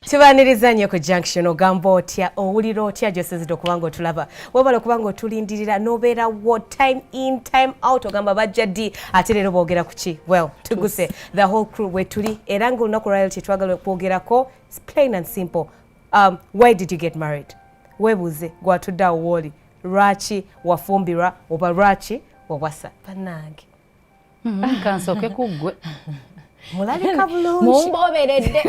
Tubaniriza nnyo ku Junction ogamba otya owulira otya gy'osezedde okubanga otulaba wabala okubanga otulindirira n'obeera wo time in time out ogamba bajja ddi ate leero boogera ku ki well tuguse the whole crew we tuli era ng'olunaku lwaleero kye twagala okwogerako it's plain and simple. Why did you get married? Weebuuze gw'atudde awo wooli lwaki wafumbirwa oba lwaki wawasa bannange kansooke kuggwe mulabika bulungi mumboberedde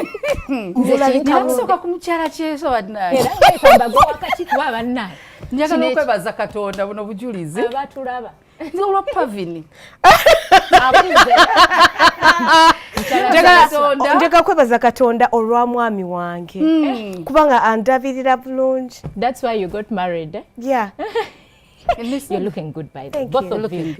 nakusooka ku mukyala kyeso bannaye era wekamba gwe wakati kuba bannaye njagala okwebaza Katonda buno bujulizi abatulaba nze olwa Pavini njagala kwebaza Katonda olwa mwami wange kubanga andabirira bulungi. That's why you got married, eh? Yeah. You're looking good, by the way. Thank Both you. of you.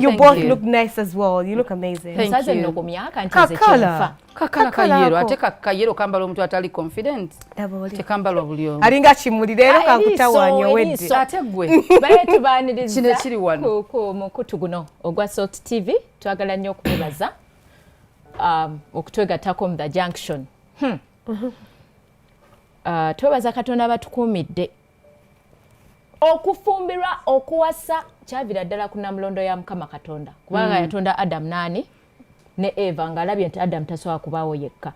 You both look nice as well. You look amazing. Thank you. No kumyaka ntize kyefa. Kakala ate kakayero kambala omuntu atali confident. Tekambala buli omu. Alinga kimuli leero kankutawanyo wedde. Ate gwe. Baye tubaniriza. Kino kiri wano. Ku mukutu guno ogwa Salt TV twagala nnyo okubebaza okutwegattako mu The Junction. Twebaza Katonda batukuumidde. Okufumbirwa okuwasa kyavira ddala ku Namulondo ya Mukama Katonda kubanga yatonda Adam nani ne Eva ng'alabye nti Adam tasobola kubaawo yekka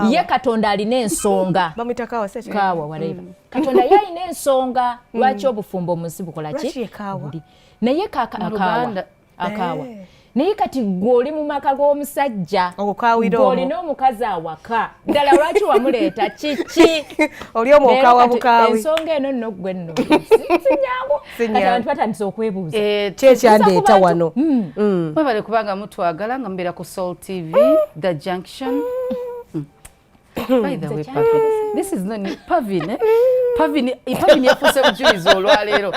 ye Katonda alina ensonga bamitakawa se kaawa whatever Katonda yalina ensonga lwaki obufumbo omunsi bukola ki naye akawa naye kati gw'oli mu maka g'omusajja gw'olina omukazi awaka ddala lwaki wamuleeta kiki oli omu okawa bukaawi ensonga eno nno gwe nno sinyangu kati abantu batandise okwebuuza kyekyandeeta wano mwebale kubanga mutwagala nga mubeera ku Soul TV The Junction. By the way, Pavini, this is not Pavini. Pavini yafuuse bujulizi olwaleero.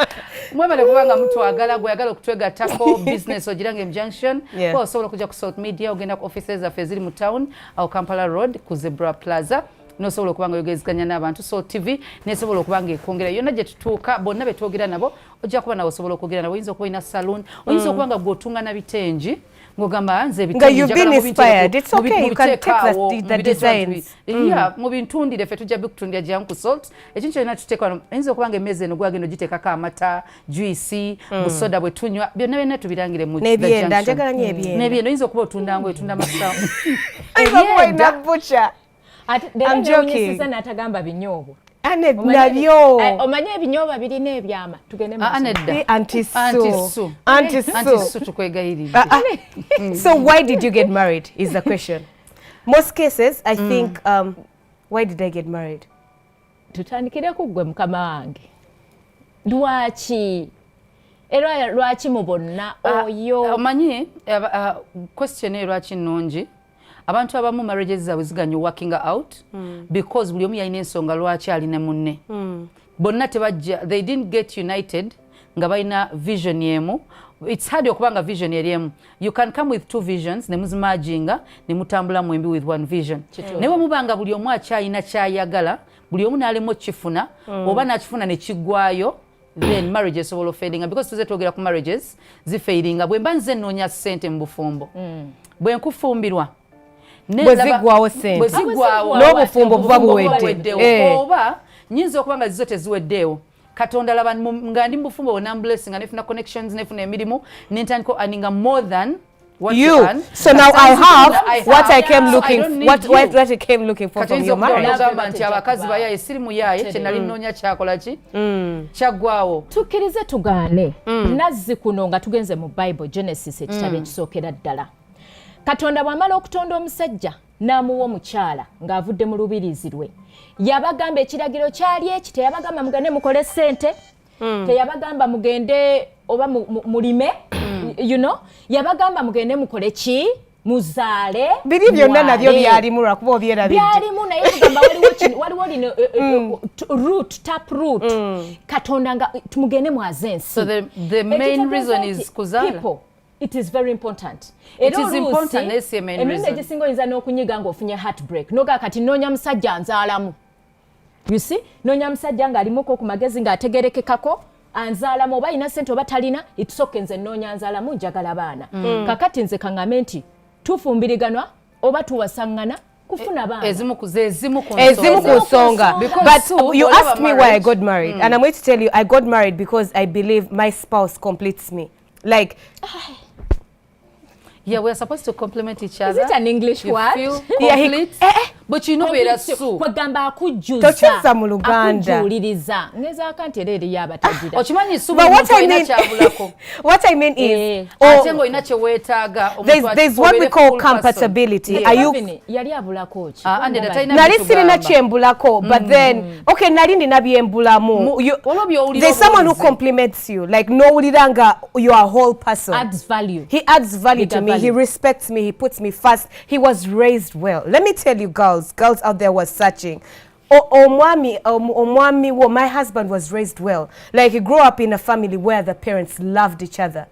Mwebale kubanga mutwagala gweyagala okutwegattako business ogirange mu Junction. Kwa osobola okujja ku South Media ogenda ku offices zaffe ziri mu town awo Kampala Road ku Zebra Plaza. Nosobola okubanga oyogeziganya n'abantu Soul TV nesobola okubanga ekwongera yonna gye tutuuka bonna be twogera nabo ojja kuba nawe osobola okwogera nabo oyinza okuba olina saloon oyinza okubanga gw'otunga na bitengi ng'ogamba nze you've been inspired. It's okay, you can take the designs. Yeah, mu bintundire ffe tujja bikutundira gyamu ku Salt ekintu kyonna tuteeka oyinza okubanga emmeeza eno gwagenda ogiteekako amata juice busoda bwe tunywa byonna byonna tubirangire mu n'ebyenda njagala nnyo ebyenda n'ebyenda oyinza okuba otunda ngo etunda masamu ebyenda bucha. I'm joking. N'atagamba binyobwa. Nabyo. Omanye ebinyobwa birina ebyama. Tugende mu Anti-Sue tukwegayirira. So why did you get married is the question. Most cases I think why did I get married? Tutandikire ku gwe mukama wange. Lwaki? Era lwaki mu bonna oyo. Omanyi question lwaki nnungi. Abantu abamu marriages zaabwe ziganya working out because buli omu yalina ensonga lwaki alina munne bonna tebajja they didn't get united nga balina vision yemu. It's hard okubanga vision yemu. You can come with two visions ne muzimaginga ne mutambula mwembi with one vision naye mubanga buli omu akyalina kyayagala buli omu n'alemu kifuna oba nakifuna ne kiggwayo then marriages esobola failinga because tuze twogera ku marriages zifailinga bwe mba nze nnoonya ssente mu bufumbo bwe nkufumbirwa bwezigwawo sente n'obufumbo buba buwedde oba nyinza okuba nga zizo teziweddeewo Katonda laba nga ndi mu bufumbo bwonna blessing nga nefuna connections nefuna emirimu nentandika aninga more than what you can. So now I have what I came looking what I came looking for from your marriage. Nti abakazi bayaye siri muyaye kye nali nnoonya kyakola ki kyaggwawo tukkirize tugaane nazzi kuno nga tugenze mu Bible Genesis ekitabo ekisookera ddala Katonda bw'amala okutonda omusajja n'amuwa omukyala ng'avudde mu lubirizi lwe yabagamba ekiragiro kyali eki teyabagamba mugende mukole ssente teyabagamba mugende oba mulime you know yabagamba mugende mukole ki muzaale biri byonna nabyo byalimu lwakuba obyerabidde byalimu naye tugamba waliwo lino tap root Katonda nga tumugende mwaze ensi. So the main reason is kuzaala. It is very important. It is important. Let's say main reason. Emine gisingo inza n'okunyiga ng'ofunye heartbreak. Noga kati noonya musajja nzaalamu. You see? Noonya musajja ng'alimuko ku magezi ng'ategerekekako anzaalamu oba ina sente oba talina it's okay nze noonya nzaalamu njagala baana. Kakati nze kaŋŋambe nti tufumbiriganwa oba tuwasaŋŋana kufuna bana ezimu ku nsonga. But you asked me why I got married, and I'm going to tell you I got married because I believe my spouse completes me. Like yeah, we're supposed to complement each other. Is it an English word? Yeah, but you know where so. Kwagamba akujjuza. Tocheza mu Luganda. Akujuliriza. Ngeza kanti eri yabatajira. Ochimanyi subu what I mean is atengo inache wetaga there's what we call compatibility. Are you yali abulako ki? Ande dataina nali sirina kyembulako, but then okay nali ndina byembulamu. There's someone who compliments you, like nowuliranga you are a whole person. Adds value. He adds value to me. He respects me. He puts me first. He was raised well. Let me tell you, girls out there was searching. My husband was raised well. Like he grew up in a family where the parents loved each other.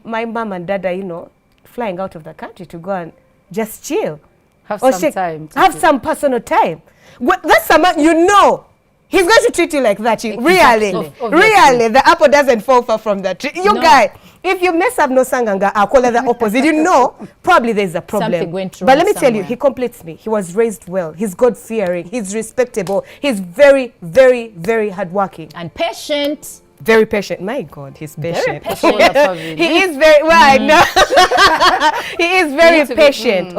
My mom and dad are, you know, flying out of the country to go and just chill. Have some time. Have some personal time. That's someone, you know. He's going to treat you like that. Really, the apple doesn't fall far from the tree. You guy, if you mess up no sanganga, I'll call it the opposite. You know, probably there's a problem. Something went wrong. But let me tell you, he completes me. He was raised well. He's God-fearing. He's respectable. He's very, very, very hardworking and patient. Very patient. My God, he's patient. He is very well. I know. He is very patient.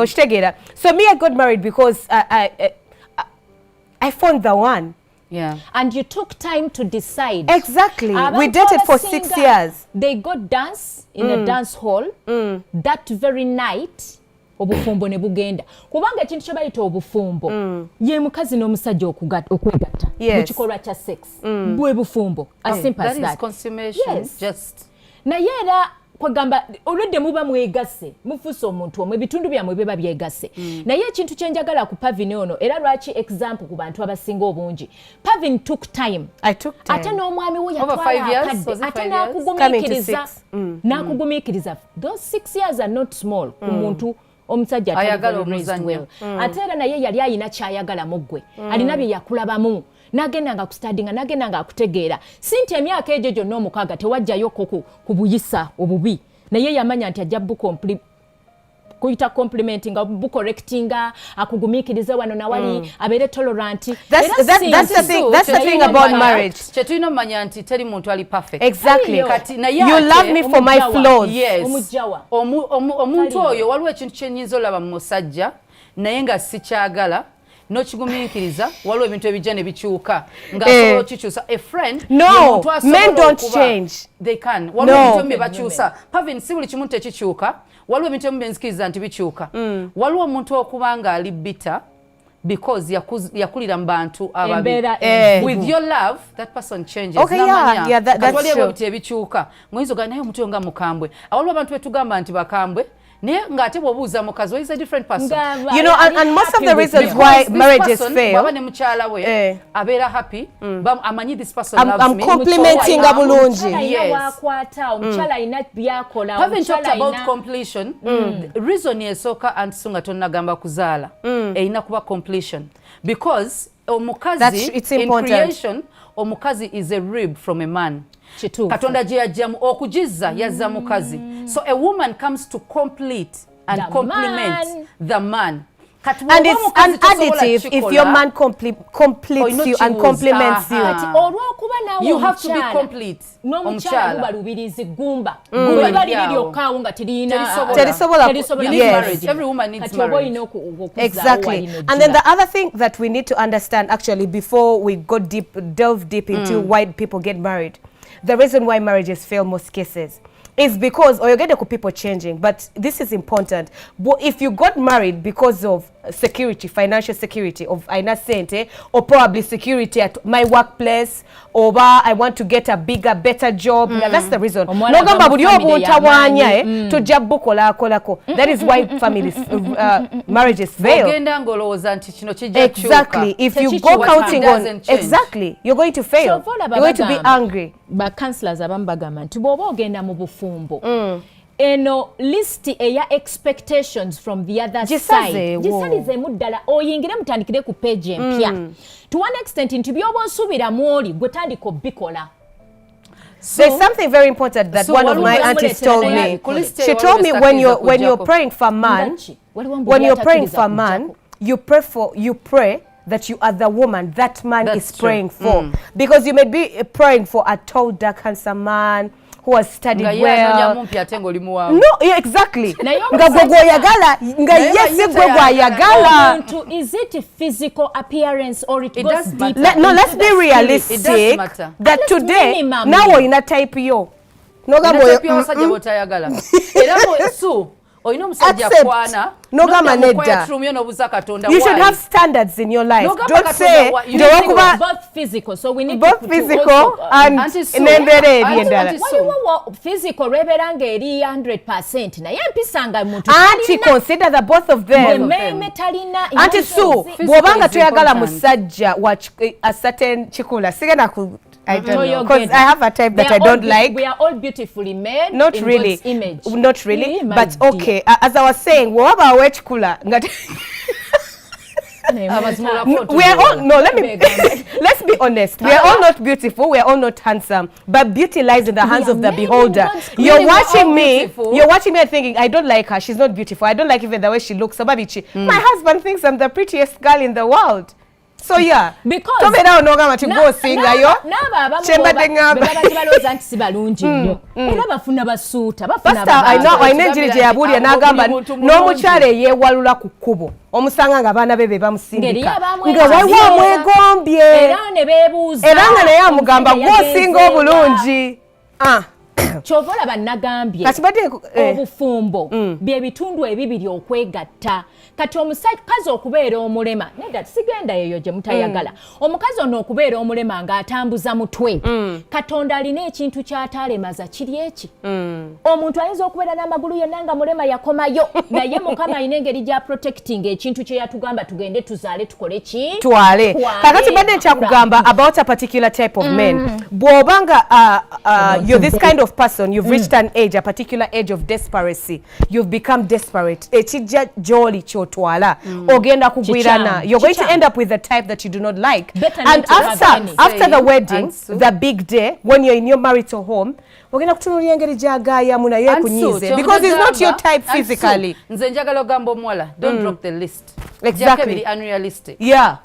So me, I got married because I found the one. Yeah. And you took time to decide. Exactly. We dated for 6 years. They got dance in a dance hall that very night. Obufumbo ne bugenda. Kubanga ekintu kye bayita obufumbo. Ye mukazi n'omusajja okwegatta. Mu kikolwa kya sex. Bwe bufumbo. As simple as that. That is consummation. Yes. Just. Naye era kwagamba olwedde muba mwegasse mufuuse omuntu omwe bitundu byammwe biba byegasse naye ekintu kye njagala ku Pavin ono era lwaki example ku bantu abasinga obungi Pavin took time. Ate n'omwami we yatwala akadde ate n'akugumiikiriza those 6 years are not small ku muntu omusajja ayagala omuzannyo ate era naye yali ayina kyayagala mu ggwe alina bye yakulabamu nagendanga ku studyinga nagendanga akutegeera sinti emyaka egyo gyonna omukaaga tewajjayo ku buyisa obubi naye yamanya nti ajja kuyita complimentinga bucorrectinga akugumiikirize wano nawali abeere tolerant. That's the thing about marriage. Kyetulina omanya nti teri muntu ali perfect. Exactly. You love me for my flaws. Yes. Omuntu oyo waliwo ekintu kyenyinza olaba mu musajja naye nga sikyagala n'okigumiikiriza waliwo ebintu ebijja ne bikyuka nga kikyusa a friend. No, men don't change. They can. Waliwo ebintu ebyo bakyusa. Pavin si buli kimu tekikyuka. Waliwo ebintu ebimu benzikiriza nti bikyuka. Waliwo omuntu okubanga ali bitter because yakulira mu bantu ababi. With your love, that person changes. Okay, yeah, that's true. Waliwo ebikyuka. Ngoyinza ogana naye omuntu oyo nga mukambwe. Waliwo abantu betugamba nti bakambwe. Ngate bwobuuza mukazi is a different person. You know, and most of the reasons why marriages fail. Baba ne mukyala we abeera happy. Amanyi this person loves me. I'm complimenting abulungi. Yes. Omukyala ayina byakola. Haven't talked about completion. Reason esooka anti sunga tonnagamba kuzaala. Erina kuba completion. Because omukazi in creation, omukazi is a rib from a man. Katonda gye yajjamu okugizza yazza mukazi. So a woman comes to complete and complement the man. And it's an additive if your man completes you and compliments you. You have to be complete. Omukyala balubirizi gumba. Yes. Every woman needs marriage. Exactly. And then the other thing that we need to understand actually before we delve deep into why people get married. The reason why marriages fail most cases is because, or you get people changing, but this is important. But if you got married because of security, financial security, of aina sente, or probably security at my workplace, or I want to get a bigger, better job, that's the reason. That is why families, marriages fail. Exactly. If you go counting on, exactly, you're going to fail. You're going to be angry. But counselors abambagama nti bwoba ogenda mu bufumbo eno list eya expectations from the other side gisalizeemu ddala oyingire mutandikire ku page empya to one extent nti byoba osuubira mu oli gwe tandika obikola. There's something very important that one of my aunties told me. She told me when you're praying for man, you pray that you are the woman that man is praying for. Because you may be praying for a tall, dark, handsome man who has studied well. No, yeah, exactly. Is it physical appearance or it goes deeper? No, let's be realistic. It does matter. That today, now we're in a type yo. No, oyina omusajja kwana nogamba nedda. You should have standards in your life. Don't say both physical, so we need both physical and n'embeera eri endala. Physical reberanga eri 100% naye mpisanga muntu anti consider the both of them. Anti Sue, bw'obanga toyagala musajja wa a certain chikula sigenda ku I don't know, because I have a type that I don't like. We are all beautifully made. Not in really. God's image. Not really. But okay. As I was saying, whatever which cooler. We are all let's be honest. We are all not beautiful. We are all not handsome. But beauty lies in the hands of the beholder. You're watching me and thinking, I don't like her. She's not beautiful. I don't like even the way she looks. My husband thinks I'm the prettiest girl in the world. So yeah, because tomera onogama to go sing ayo chemba dengamba baloza nti sibalungi nnyo era bafuna basuuta bafuna ainenjiri je yabulya nagamba n'omukyala yewalula ku kkubo omusanga nga abaana bebe bamusindika nga waiwa mwegombye era ne beebuuza era nga naye amugamba gwosinga obulungi kyovola bannagambye obufumbo bye bitundu ebibiri okwegatta kati omusakazi okubeera omulema nedda sigenda yeyo gye mutayagala omukazi ono okubeera omulema ng'atambuza mutwe katonda alina ekintu ky'ataalemaza kiri eki omuntu ayinza okubeera n'amagulu yonna nga mulema yakomayo naye mukama alina engeri gya protecting ekintu kye yatugamba tugende tuzaale tukole ki twale kakati badde nkyakugamba about a particular type of men bw'obanga you're this kind of person, you've reached an age, a particular age of desperacy, you've become desperate, ekijja gy'oli ky'otwala ogenda kugwirana, you're going to end up with the type that you do not like. And after the wedding, the big day, when you're in your marital home, ogenda kutunuulira engeri gy'agaayamu naye kunyize because it's not your type physically. Nze njagala ogamba omuwala, don't drop the list. Exactly. Unrealistic. Yeah.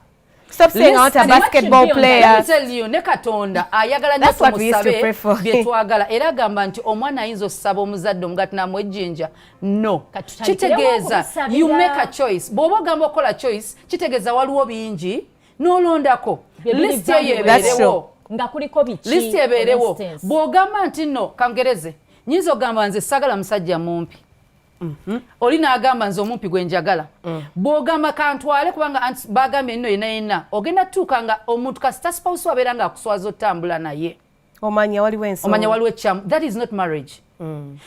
Stop saying I want a basketball player. Let me tell you, ne Katonda ayagala nnyo tumusabe bye twagala era agamba nti omwana ayinza okusaba omuzadde omugati n'amwejjinja. No. Kitegeeza you make a choice. Bw'oba ogamba okola choice, kitegeeza waliwo bingi n'olondako. List yeebeerewo. Nga kuliko biki. List yeebeerewo. Bw'ogamba nti no, kangereze. Nyinza ogamba nze sagala musajja mumpi. Oli n'agamba nze omumpi gwe njagala bw'ogamba kantwale kubanga bagambye nno yenna ogenda tuuka nga omuntu kasita spouse wabeera nga akuswaza otambula naye omanya waliwo ekyamu. That is not marriage.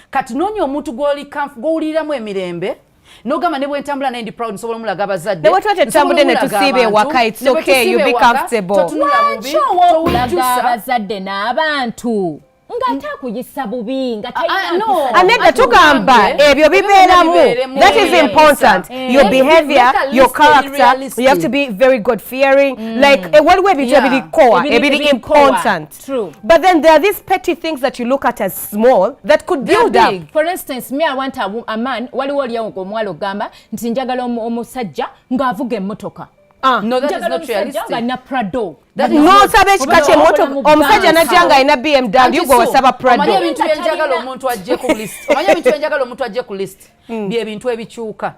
Kati noonya omuntu gw'owuliramu emirembe n'ogamba ne bwentambula naye ndi proud nsobola omulaga abazadde ne bwetwate tambudde ne tusiiba ewaka it's okay you be comfortable. Lwaki ow'okulaga abazadde n'abantu ngata kuyisa bubi ngata anedda tugamba ebyo bibeeramu. That is important. Your behavior, your character, you have to be very God fearing. Like waliwo ebintu ebiri core ebiri important. True. But then there are these petty things that you look at as small that could build up. For instance, me I want a man waliwo oliyo omwalo ogamba nti njagala omusajja ng'avuga emmotoka. No, that is not realistic. Na Prado. No, sabe chikache moto omusajja najanga ina BMW go saba Prado. Omanya bintu enjagala omuntu ajje ku list. Omanya bintu enjagala omuntu ajje ku list. Bye bintu ebikyuka.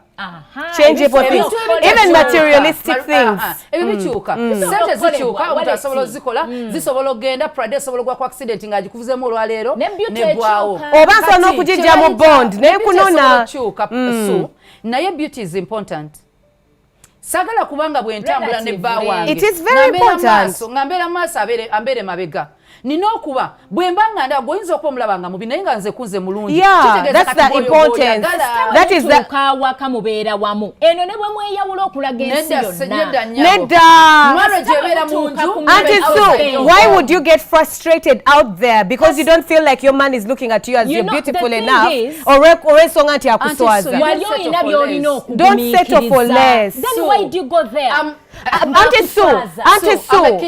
Changeable things. Even materialistic things. Ebikyuka. Sente zikyuka omuntu asobola ozikola, zisobola ogenda Prado asobola gwa ku accident nga agikuvuzemu olwaleero ne bwawo. Obanso n'okugijja mu bond naye kunona. Naye beauty is important. Sagala kubanga bwentambula ne bba wange. It is very important. Ngambera maaso ambere mabega. Nina okuba bwemba nganda goyinza okumulaba nga mubi naye nga nze kunze mulungi. Yeah, that's the importance. That is the kawaka mubeera wamu. Eno ne bwe mweyawula okulaga ensi yonna. Nedda. Marriage ebeera mu nju. Auntie Sue, why would you get frustrated out there because you don't feel like your man is looking at you as you're beautiful enough or ensonga nti akuswaza? Don't settle for less. Then why do you go there? Auntie Sue,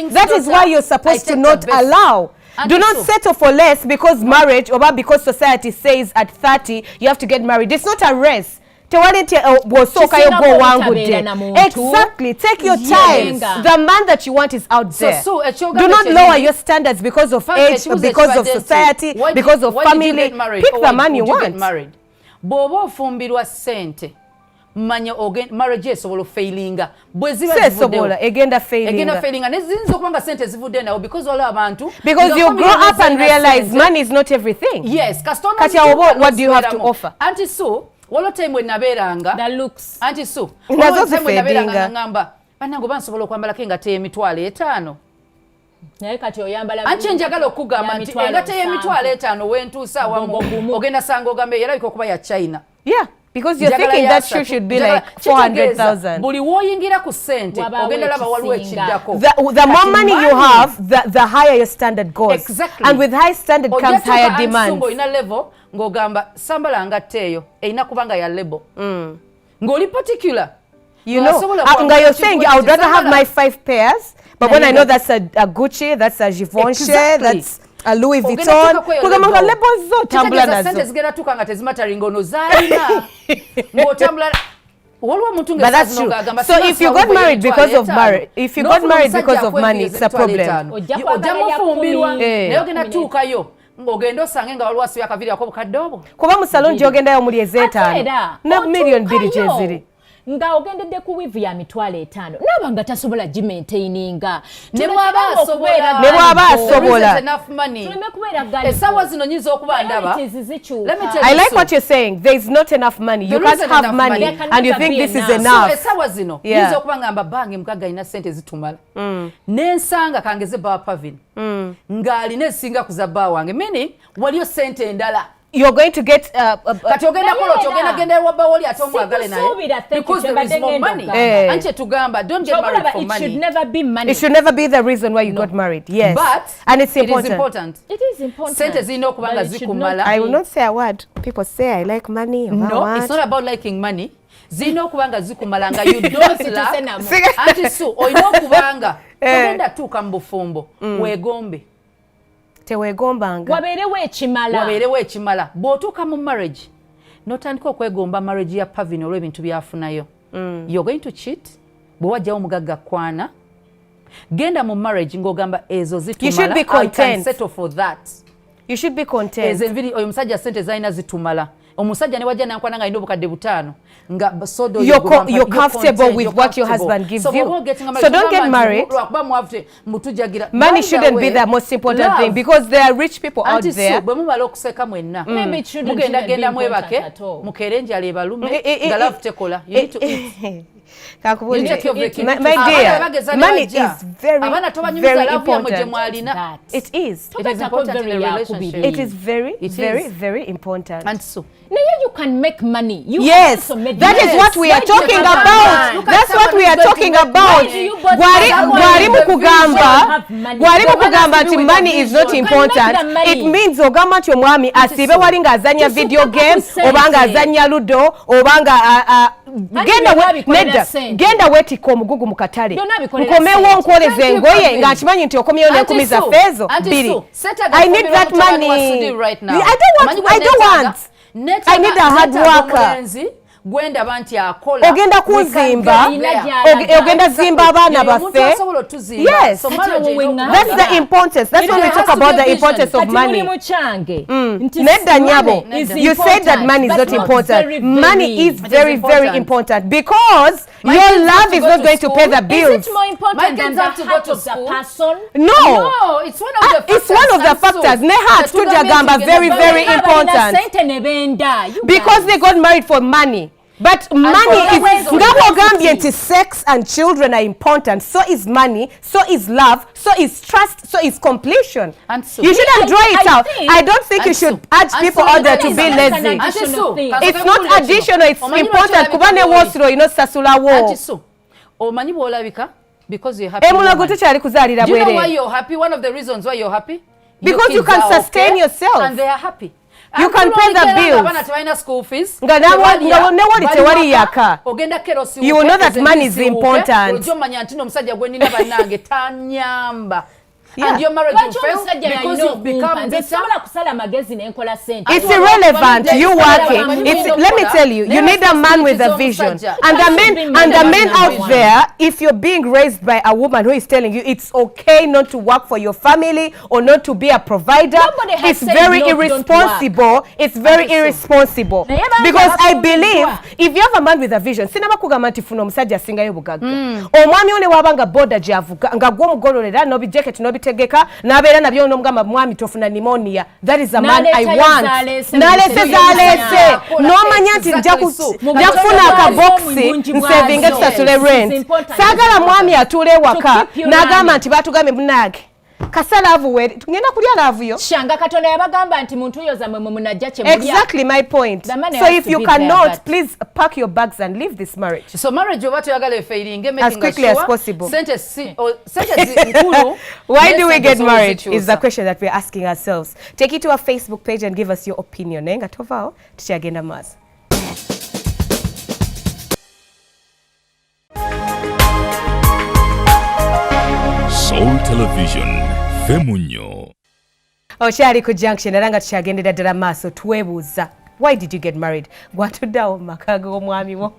that is why you're supposed to not allow. Do not settle for less because marriage or because society says at 30 you have to get married. It's not a race. Exactly. Take your time. The man that you want is out there. Do not lower your standards because of age, because of society, because of family. Pick the man you want. Bobo fumbirwa sente. Manya marriage esobola failinga. Egenda failinga. Nezinzo kubanga sente zivude nawo because all abantu. Because you grow up and realize money is not everything. Yes. What do you have to offer? Anti so walo time when naberanga that looks anti so nazo zifedinga ngamba banango bansobola kwambala kenga te emitwalo 5 naye kati oyambala anti njagala okugamba nti engate emitwalo 5 wentuusa wamu ogenda sanga ogambe era biko kuba ya China. Yeah, because you're thinking that should be like 400,000. Buli woyingira ku sente ogenda laba waliwo ekiddako. The more money you have, the higher your standard goes. Exactly. And with high standard comes higher demand. Ina level ngogamba sambala ngateyo eina kubanga ya label. Ngoli particular. You know, you're saying I would rather have my 5 pairs, but when I know that's a Gucci, that's a Givenchy, that's a Louis Vuitton, kugamanga labels zo tambula nazo. Sente zigera tukanga tezimatari ngono zalina. Ngotambula But that's true. So if you got married because of money, it's a problem. Ogendo sange nga walwasi yakaviri yako kadobo kuba mu salon jogenda yo muri ezeta na million biri jeziri nga ogendedde ku wivu ya mitwalo 5 nabanga tasobola jimaintaininga ne mwaba sobola esawa zino nyizo okuba ndaba. I like what you're saying. There is not enough money. You can't have money and you think this is enough. Esawa zino nyizo okuba ngamba bangi mkaga ina sente zitumala nensanga kangeze ba pavin ngali nesinga kuzaba wange meaning waliyo sente endala. You're going to get because there is more money. Don't get married for money. It should never be money. It should never be the reason why you got married. Yes. But and it's important. It is important. I will not say a word. People say I like money. No, it's not about liking money. Zino kubanga zikumalanga you don't laugh. Anti so oyino kubanga ogenda tuka mbufumbo wegombe. Tewegombanga waberewe ekimala bw'otuuka mu marriage n'otandika okwegomba marriage ya pavin olw'ebintu byafunayo. You're going to cheat bwe wajjawo omugagga kwana genda mu marriage ng'ogamba ezo zitumala. I can settle for that. You should be content. Ezo enviri oyo musajja sente zalina zitumala omusajja ne wajja nankwana nga alina obukadde 5 nga sodo you're comfortable with what your husband gives you. So don't get married. Money shouldn't be the most important thing because there are rich people out there. Bwe mumala okuseka mwenna mugenda genda mwebake mukere njala ebalume nga love tekola. You need to eat. My dear, money is very important. It is. It is important in a relationship. It is very important. And so you can make money. Yes, that is what we are talking about. That's what we are talking about. Gwali mukugamba nti money is not important. It means ogamba nti omwami asibe wali nga azanya video games obanga azanya ludo obanga genda wetika omugugu mu katale nkomewo nkoleze engoye nga nkimanyi nti okomyeyo n'enkumi za feezo biri. I need that money. I don't want. I need a hard worker. Gwenda banti akola ogenda kuzimba ogenda zimba abana baffe. Yes, that's the importance. That's when we talk about the importance of money. Nedda nyabo, you said that money is not important. Money is very important because your love is not going to pay the bills. Is it more important than the heart of the person? No, it's one of the factors. It's one of the factors. Ne heart tujagamba very important because they got married for money. But money is ngabo gambye nti sex and children are important. So is money, so is love, so is trust, so is completion. So you shouldn't draw it out. I don't think you should urge people out there to be lazy. It's not additional, it's important. Kubane wosiro ino sasula wo. Omanyi bwolabika because you're happy. Emulago tukyali kuzalira bwere. Do you know why you're happy? One of the reasons why you're happy? Because you can sustain yourself. And they are happy. You can pay the bills. You will know that money is important. and your marriage will fail because you've become bitter. It's irrelevant. You working. Let me tell you, you need a man with a vision. And the men out there, if you're being raised by a woman who is telling you it's okay not to work for your family or not to be a provider, it's very irresponsible. It's very irresponsible. Because I believe if you have a man with a vision, sinaba kugamba nti funa omusajja asingayo bugagga. Omwami ole wabanga boda javuga nga gwo mugololera no bijeket no bitegeka nabeera nabyo nomugamba mwami tofuna pneumonia. That is a man I want. Nalese zalese. Nomanya nti nja kufuna akaboxi nsevinga tusasule rent. Sagala mwami atule waka nagamba nti batugambe munage. Kasalavu we tungenda kulya lavu yo. Shanga Katonda yabagamba nti muntu yoza mwe munajja kye mulya. Exactly my point. So if you cannot, please pack your bags and leave this marriage. So marriage over to yagala failing, making as quickly as possible. Why do we get married is the question that we're asking ourselves. Take it to our Facebook page and give us your opinion. Nenga tovao tuchagenda mas. Soul Television, Femunyo. Okyali ku Junction era nga tukyagendera ddala maaso twebuuza. Why did you get married? Gwatuddawo maka g'omwami wo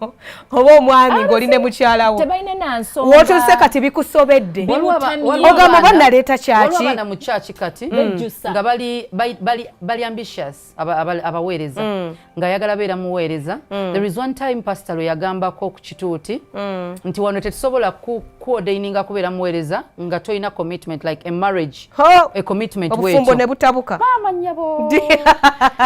oba omwami ng'oli ne mukyala wo. Tebalina nansonga. Wotuse kati bikusobedde. Ogamba bannaleeta kyaki. Waliwo abaana mu kyaki kati nga bali ambitious abaweereza nga yagala beera muweereza. There is one time pastor yagambako ku kituuti nti wano tetusobola kuordaininga kubeera muweereza nga toyina commitment like a marriage. A commitment wekyo. Obufumbo ne butabuka. Bamanyabo.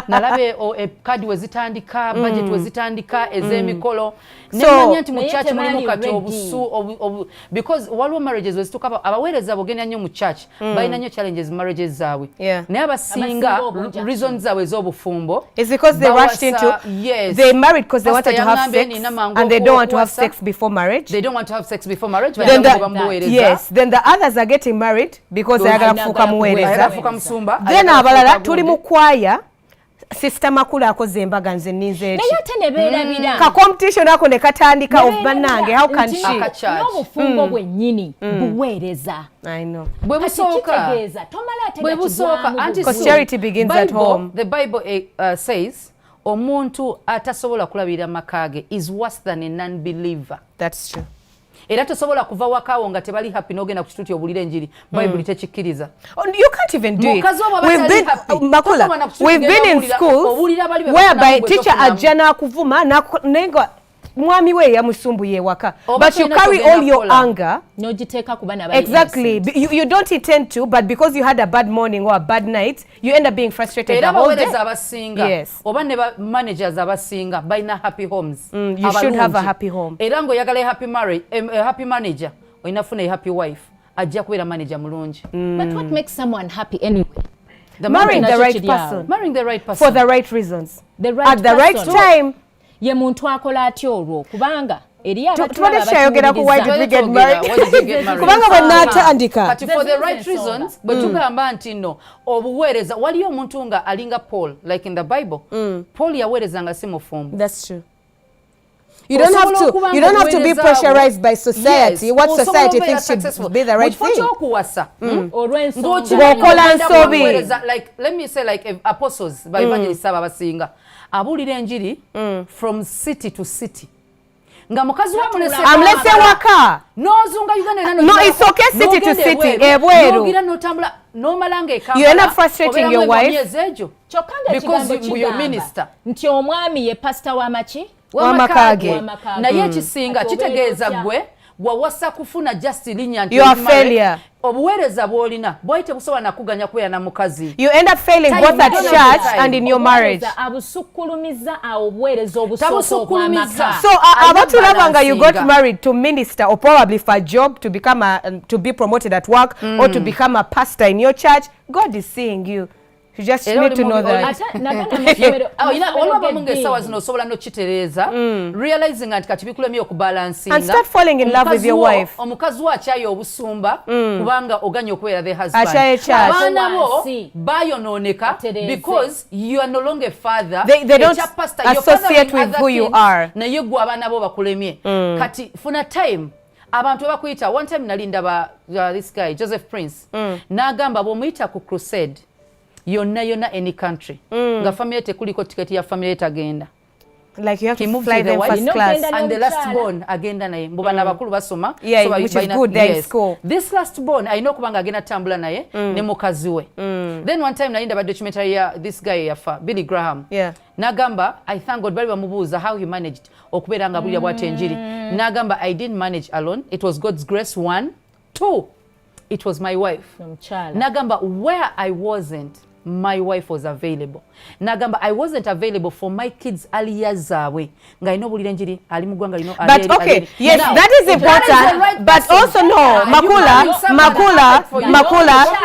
Nalabe kadi wezitandika budget wezitandika ez'emikolo nemanya nti mu church mulimu kati obusu because waliwo marriages wezituka abaweereza bogenda nnyo mu church balina nnyo challenges marriages zaabwe naye abasinga reasons zaabwe ez'obufumbo is because they rushed into they married because they wanted to have sex and they don't want to have sex before marriage. They don't want to have sex before marriage. Then the others are getting married because they are kufuka muweereza. Then abalala tuli mu kwaya Sister Makula akoze embaga nze ninze eki. Naye ate ne beerabira. Ka competition ako ne katandika of banange. How can she? N'obufungo bwennyini buweereza. I know. Bwe busooka. Bwe busooka. Because charity begins at home. The Bible says omuntu atasobola kulabira makage is worse than a non-believer. That's true. Era tosobola kuva wakawo nga tebali happy n'ogenda ku kituuti obulira enjiri Bible tekikkiriza. You can't even do it. We've been in school whereby teacher ajana kuvuma nenga mwami we yamusumbuye waka, but you carry all your anger. Exactly. You don't intend to, but because you had a bad morning or a bad night, you end up being frustrated the whole day. Yes. Oba ne managers abasinga balina happy homes. You should have a happy home. Era ngo yagala happy marriage, a happy manager, oinafuna a happy wife. Ajja kubeera manager mulungi. But what makes someone happy anyway? Marrying the right person. Marrying the right person. For the right reasons. At the right time. Ye muntu akola atyo olwo kubanga eri abatuyogera ku why did we get married kubanga bwenatandika kati for the right reasons bwe tugamba nti no obuweereza waliyo omuntu nga alinga Paul like in the Bible Paul yaweerezanga si mufumbo. That's true. You don't have to be pressurized by society. Yes. What society thinks should be the right thing. Like let me say like apostles by evangelists abasinga abulira enjiri from city to city. Nga mukazi wa amlese waka. Nozunga Uganda no, it's okay city to city. Ebweru. You end up frustrating your wife. Because you're minister. Nti omwami ye pastor wa machi? Wamakage. Na ye kisinga kitegeeza gwe wawasa kufuna just linya nti you are failure. Obuweereza bwolina bwite busobola nakuganya kubeera na mukazi. You end up failing both at church and in your marriage. Abusukulumiza obuweereza obusooka obw'amaka. So abatulabanga you got married to minister or probably for a job to become to be promoted at work or to become a pastor in your church. God is seeing you. You just need to know that. Realizing that katibikulemi okubalansinga and start falling in love with your wife. Omukazi wa chayo obusumba kubanga oganya okubeera the husband. Abaana bo bayononeka because you are no longer a father. They don't associate with who you are. Na yegwa abaana bo bakulemye. Kati funa time abantu bakuyita one time nalinda this guy Joseph Prince n'agamba bw'omuyita ku crusade yonna any country nga family tekuliko tiketi ya family etagenda. Like you have to fly them first class. And the last born agenda naye mbubana bakulu basoma which is good there in school. This last born I know kubanga agenda tambula naye ne mukazi we. Then one time nalinda ba documentary ya this guy yafa Billy Graham. Nagamba I thank God bali bamubuuza how he managed okubeera nga bulya bwate enjiri. Nagamba I didn't manage alone, it was God's grace. 1 2 it was my wife. Nagamba where I wasn't, my wife was available. Nagamba I wasn't available for my kids aliyazawe nga ino bulira njiri ali mugwanga lino. But okay, yes, now, that is important, right, but also no, Makula,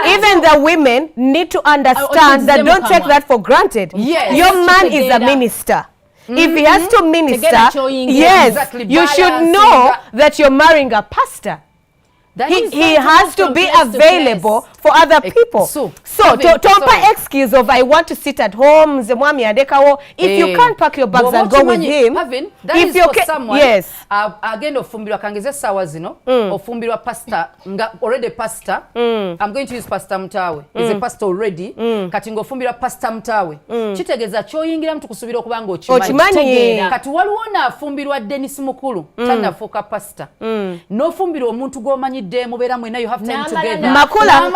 even the women need to understand that don't take that for granted. Yes. Your man is a minister. If he has to minister, yes, exactly. You should know that you're marrying a pastor. He has to be available for other people. So don't excuse of I want to sit at home. If you can't pack your bags and go with him, that is for someone. Yes. Again, ofumbirwa kangeze sawa zino. Ofumbirwa pastor, already pastor. I'm going to use Pastor Mtawe. He's a pastor already. Kati ngofumbirwa Pastor Mtawe. Chitegeza choyingira mtu kusubira okubanga ochimanyi. Kati waluona afumbirwa Dennis Mukulu. Tana foka pastor. No fumbirwa omuntu gomanyi mubera mwena you have time together. Makula,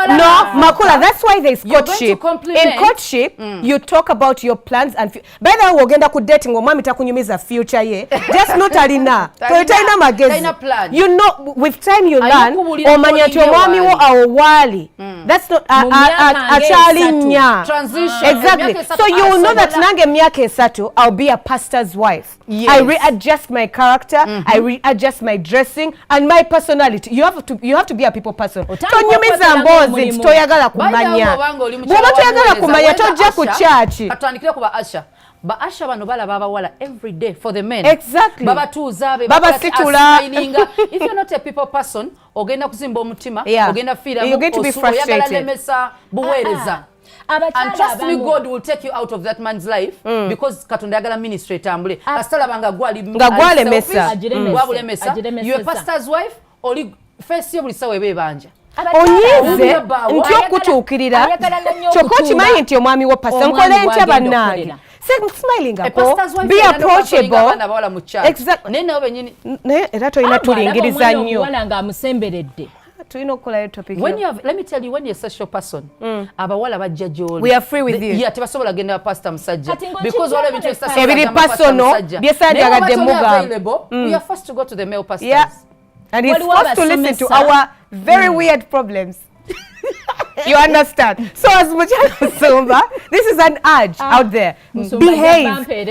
that's why there's courtship. In courtship, you talk about your plans and by the way ogenda ku dating omwami takunyumiza future ye. Just not alina. Toyitaina magezi. You know with time you learn omanya ati omwami wo awali. That's not achalinya. Transition. Exactly. So you will know that nange myaka esatu I'll be a pastor's wife. Yes. I readjust my character, I readjust my dressing and my personality. You have to be a people person. Tonyumiza mbozi toyagala kumanya. Bwoba toyagala kumanya tojja ku church. Atandikira kuba Asha. Ba Asha bano balaba abawala every day for the men. Exactly. Baba tuuzabe baba situla. If you're not a people person, ogenda kuzimba omutima, ogenda fira you're going to be frustrated. Oyagala lemesa buweereza. And trust me, God will take you out of that man's life because Katonda yagala ministry etambule. Kasitala banga gwali mesa. You're a pastor's wife, oli face yo bulisawe ebebanja. Onyize nti okutuukirira kyokka okimanyi nti omwami wa pastor nkole ntya bannange. Smiling ako, be approachable. Exactly. Era toyina tulingiriza nnyo. Let me tell you, when you're a social person, abawala bajja gy'oli. We are free with you. Yeah, tebasobola genda pastor musajja. Because all ebintu ebisasa ebiri personal, byesandyagadde mugamba. We are forced to go to the male pastors. Yeah. And he's forced to listen to our very weird problems. You understand? So as Muchano Sumba, this is an urge out there. Behave. Be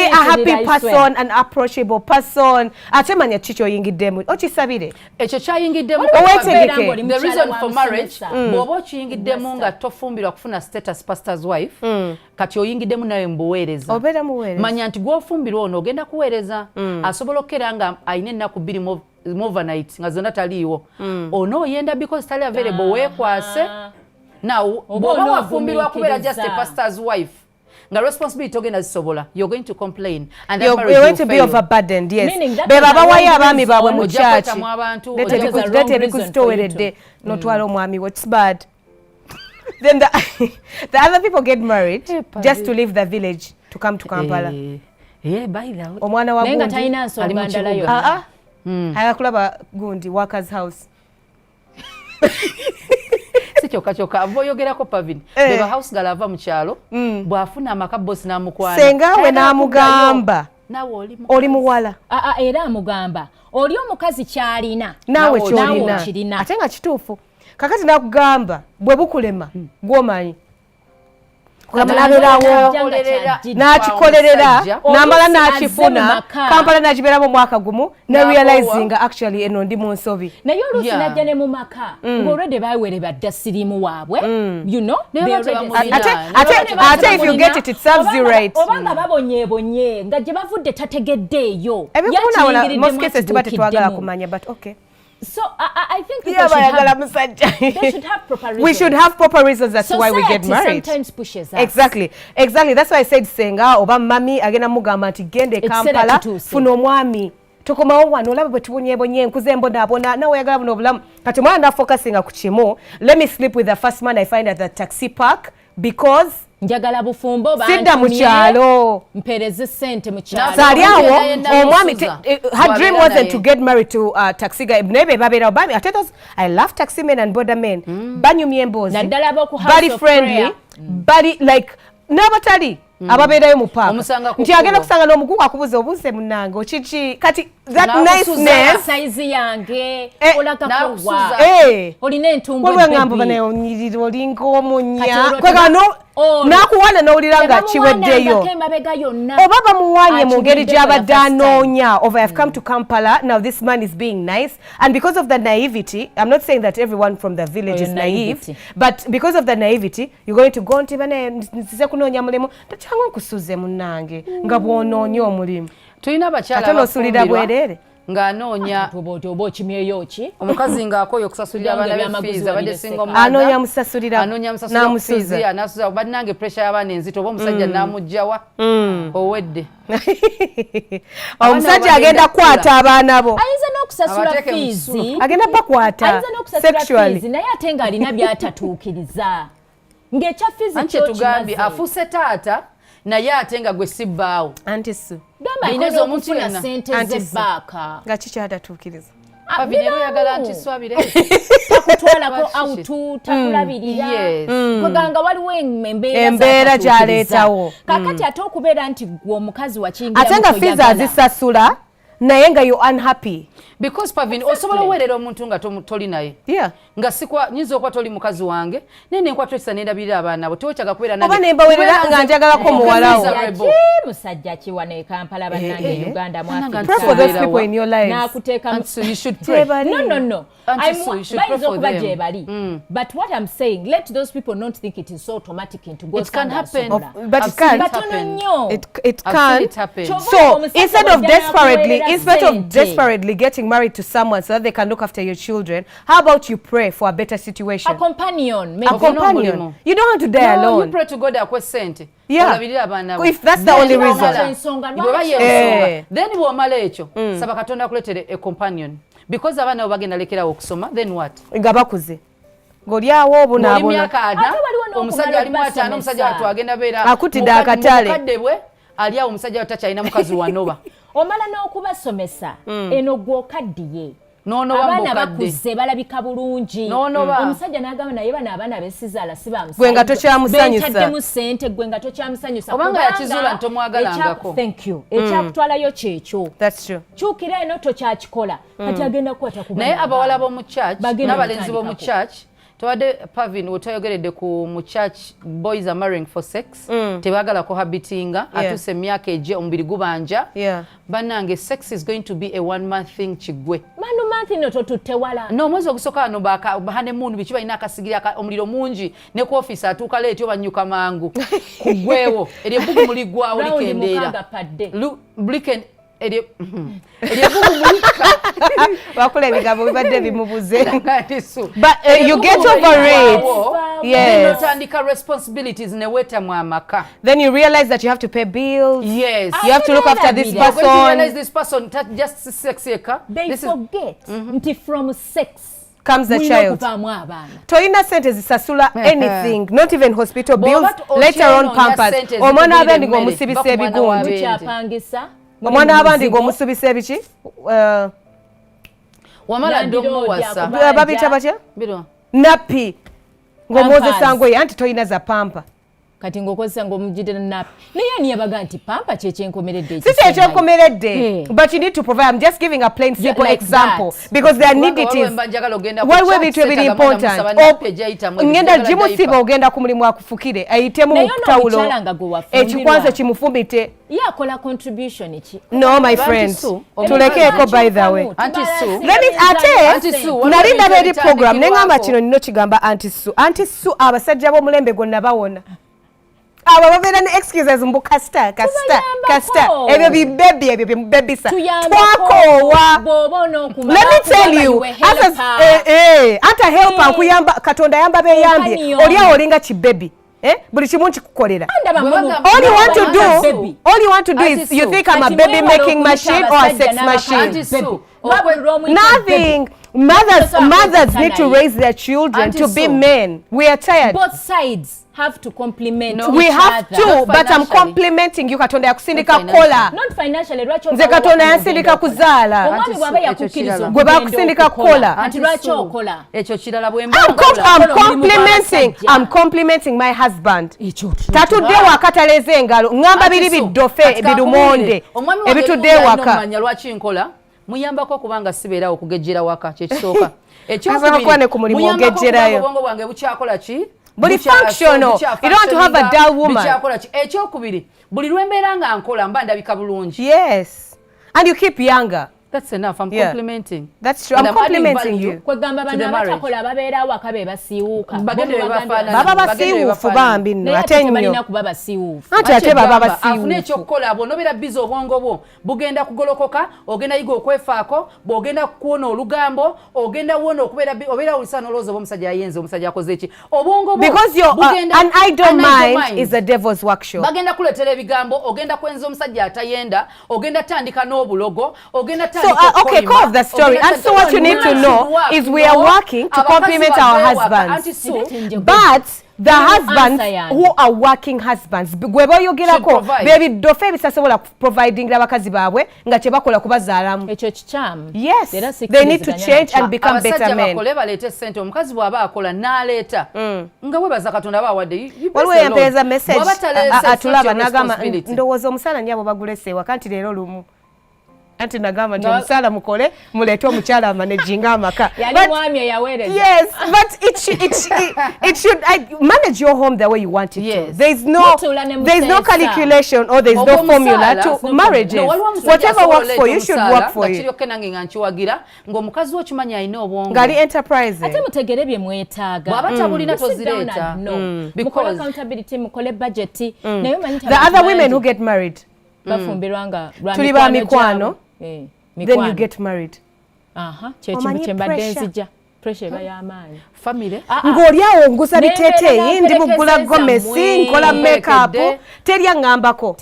a happy person, an approachable person. Atemanya chicho yingidemu. Ochisabire. Echo cha yingidemu. The reason for marriage, bobo chiyingidemu nga tofumbirwa kufuna status pastor's wife. Kati oyingidemu nawe mbuweereza. Obera muweereza. Manya nti gwofumbirwa ono ogenda kuweereza. Asobola okera nga ayine ennaku bbiri overnight nga zonna taliiwo. Ono yenda because tali available wekwase. Now bwoba wafumbirwa kubeera just a pastor's wife nga responsibility ogenda zisobola, you're going to complain and that marriage will fail. You're going to be overburdened, yes. Beba bawayo abaami baabwe mu church. Lete rikustoweredde notwala omwami we. It's bad. Then the other people get married just to leave the village to come to Kampala. Yeah, by the way. Omwana wa Nenga taina nsonga ndalayo. Hayakulaba gundi workers house. Choka avoyogerako Pavin. Beba house galava mu kyalo bwafuna amaka boss namukwana. Senga we namugamba. Nawe oli muwala. Era amugamba. Oli omukazi kyalina. Nawe kyolina. Ate nga kituufu. Kakati nakugamba bwe bukulema gwomanyi. N'akikolerera n'amala n'akifuna Kampala n'akibeeramu omwaka gumu ne realizing actually eno ndi mu nsobi. Naye oluusi najja ne mu maka ng'olwedde baawere badda siriimu waabwe, you know, ate if you get it, it serves you right. Obanga babonyeebonye nga gye bavudde tategeddeeyo. Ebikubona most cases tuba tetwagala kumanya, but okay. So I think they should have proper reasons. We should have proper reasons. That's why we get married. Sometimes pushes us. Exactly. That's why I said senga oba mami agenda mugamba nti gende Kampala funo mwami tukomawo wano olaba bwe tubonyebonye nkuze mbonabona nawe oyagala buno obulamu kati omwana nafocusinga ku kimu let me sleep with the first man I find at the taxi park because njagala bufumbo sidda mu kyalo mpereze sente mu kyalo sali awo omwami her dream wasn't to get married to taxi guy nebe babeera obami ate those I love taxi men and border men banyumya emboozi bali friendly bali like n'abatali ababeerayo mu paaka nti agenda kusanga n'omukugu akubuza obuuse munnange okiki kati that niceness size yange olakakuwa olina entumbu ngamba banayonyirira olinga omunya kwegano nakuwana n'owulira nga kiweddeyo oba bamuwanye mu ngeri gy'abadde anoonya over I've come to Kampala now this man is being nice and because of the naivety I'm not saying that everyone from the village is naive but because of the naivety you're going to go nti bane nsize kunoonya mulimu takyanga nkusuze munnange nga bw'onoonya omulimu tulina abakyala ate n'osulira bwerere ng'anoonya oba okimyeyo ki omukazi ng'akooye okusasulira abaana b'effiizi abadde singa omwana anoonya musasulira n'amusiza n'asuza bannange pressure y'abaana enzito oba omusajja n'amugjawa owedde omusajja agenda kukwata abaana bo ayinza n'okusasula fiizi agenda bakwata sexually naye ate ng'alina by'atatuukiriza ng'ekya fiizi kyo tugambye afuuse taata naye ate nga gwe sibbaawo anti Sue gamba alina n'okufuna sente z'ebbaaka nga kikyatatuukiriza Avinero yagala anti swabire takutwalako autu takulabirira kweganga waliwo embeera gyaleetawo kakati ate okubeera nti gwe omukazi wakingira ate nga fiizi azisasula naye nga you unhappy because Pavin osobola owerera omuntu nga toli naye nga sikwa nyinza okuba toli mukazi wange nene nkwatokisa nendabirira abaana bo teweekyaga kubeera nange oba nembawerera nga njagalako muwalawo musajja kiwa ne Kampala bannange Uganda pray for those people in your lives nakuteeka you should pray no bayinza okuba gye bali but what I'm saying let those people not think it is so automatic into go it can happen but it can't it can't so instead of desperately getting married to someone so that they can look after your children, how about you pray for a better situation? A companion. You don't have to die alone. You pray to God sente. Yeah. If that's the only reason. Then bw'omala ekyo saba Katonda akuleetere a companion because abaana bo bagenda lekerawo okusoma then what? Nga bakuze. Ng'olyawo obunaabona. Omusajja ali mu 5 omusajja watu agenda beera akutidde akatale. Mukadde bwe ali awo omusajja watakyalina mukazi wanoba. Omala n'okubasomesa eno gw'okaddiye abaana bakuze balabika bulungi omusajja n'agamba naye bano abaana b'essizaala si bamusanyusa gwe nga tokyamusanyusa betaddemu ssente gwe nga tokyamusanyusa obanga yakizuula ntomwagalangako thank you ekyakutwalayo kyekyo kyukira eno tokyakikola kati agenda kukwata ku naye abawala b'omu church n'abalenzi b'omu church twadde Pavin wetoyogeredde ku mu church boys are marrying for sex tebagala cohabitinga atuse emyaka eje omubiri gubanja bannange sex is going to be a 1 month thing kigwe manu month no totutte wala no mwezi ogusooka ano baka honeymoon bikiba ina akasigirya omuliro mungi ne ku office atuuka leeti obanyuka mangu kugwewo eri ebugu muligwawo likendeera bliken bakula ebigambo bibadde bimubuze but you get over it notandika responsibilities ne weetamu amaka then you realize that you have to pay bills you have to look after this person you realize this person just sex eka they forget nti from sex comes the child toyina sente zisasula anything not even hospital bills later on pampers omwana abendi ng'omusibisa ebigundi omwana abandi ng'omusubisa ebiki wamala ddomuwasa babiyita batya nappi ng'omwozesa ngoye anti toyina za pampa kati ng'okozesa ng'omujjidde nappi naye ani yabaga nti pampa kyekyenkomeredde si kyekyenkomeredde but you need to provide I'm just giving a plain simple example because there are nidities waliwo ebintu ebiri important ngenda gimusiba ogenda ku mulimu akufukire ayitemu tawulo ekikwanza kimufumbite yakola contribution ki no my friend tulekeeko by the way ate nali ndaba eri program neŋŋamba kino nino kigamba anti Sue abasajja b'omulembe gonna bawona abo babeera ne excuses mbu kasita ebyo bibebi ebyo bimubebisa twakoowa let me tell you anta help nkuyamba Katonda yamba beyambye oli awo olinga kibebi buli kimu nkikukolera. Ndaba mumu. All you want to do is you think I'm a baby making machine or a sex machine. Nothing. Mothers need to raise their children to be men. We are tired. Both sides have to complement each other. We have to, but I'm complimenting you. Katonda yakusindika kola. Not financially. Nze Katonda yansindika kuzaala. Omwami bwaba yakukkiriza gwe bakusindika kola. Anti lwaki okola? Ekyo kirala bwe I'm complimenting my husband. Tatudde waka taleze engalo. Ngamba biri biddofe birumonde. Ebitudde waka. Omanya lwaki nkola? Muyambako kubanga sibeerawo okugejjera waka kyekisooka. Obwongo bwange bukyakola ki? Buli functional. You don't want to have a dull woman. Ekyokubiri, buli lwembeera nga nkola mba ndabika bulungi. Yes. And you keep younger. That's enough. I'm complimenting. That's true. I'm complimenting you. Kwegamba bana abatakola ababeera waka be basiiwuuka. Baba basiiwuufu bambi nno ate nnyo. Balina kuba basiiwuufu. Ate baba basiiwuufu. Afune ekyokukola bw'onobeera bizi obwongo bwo bugenda kugolokoka, ogenda yiga okwefaako, bw'ogenda kuwona olugambo, ogenda wona obeera olisana olowooza oba omusajja ayenze, omusajja akoze ki. Obwongo bwo an idle mind is a devil's workshop. Bagenda kuleetera ebigambo, ogenda kwenza omusajja atayenda, ogenda tandika n'obulogo, ogenda So, okay, core of the story. And so what you need to know is we are working to complement our husbands. But the husbands who are working husbands, gweba yogerako baby dofe bisasobola providing abakazi baabwe nga kyebakola kubazaalamu. Ekyo kikyamu. Yes, they need to change and become better men. Abasajja baleete ssente, omukazi bw'aba akola n'aleeta nga webaza Katonda baawadde. Waliwo yampeereza message atulaba n'agamba ndowooza omusala nnyabo bagulese ewaka nti leero lumu. Anti nagamba nti omusala mukole muleete omukyala amanaging amaka. Yali mwami eyaweereza. Yes, but it should manage your home the way you want it to. There's no calculation or there's no formula to marriages. Whatever works for you should work for you. Kiryoke nange nga nkiwagira ng'omukazi wo kimanyi alina obwongo. Ngali enterprise. Ate mutegere bye mwetaaga. Bw'aba tabulina tozireeta. Mukole accountability, mukole budget. The other women who get married. Bafumbirwanga tuli ba mikwano. Then you get married. Kyembadde nzija. Pressure eba y'amaanyi. Family. Ng'oli awo ngusa biteeteeyi ndi bugula gomesi nkola makeup teri aŋŋambako.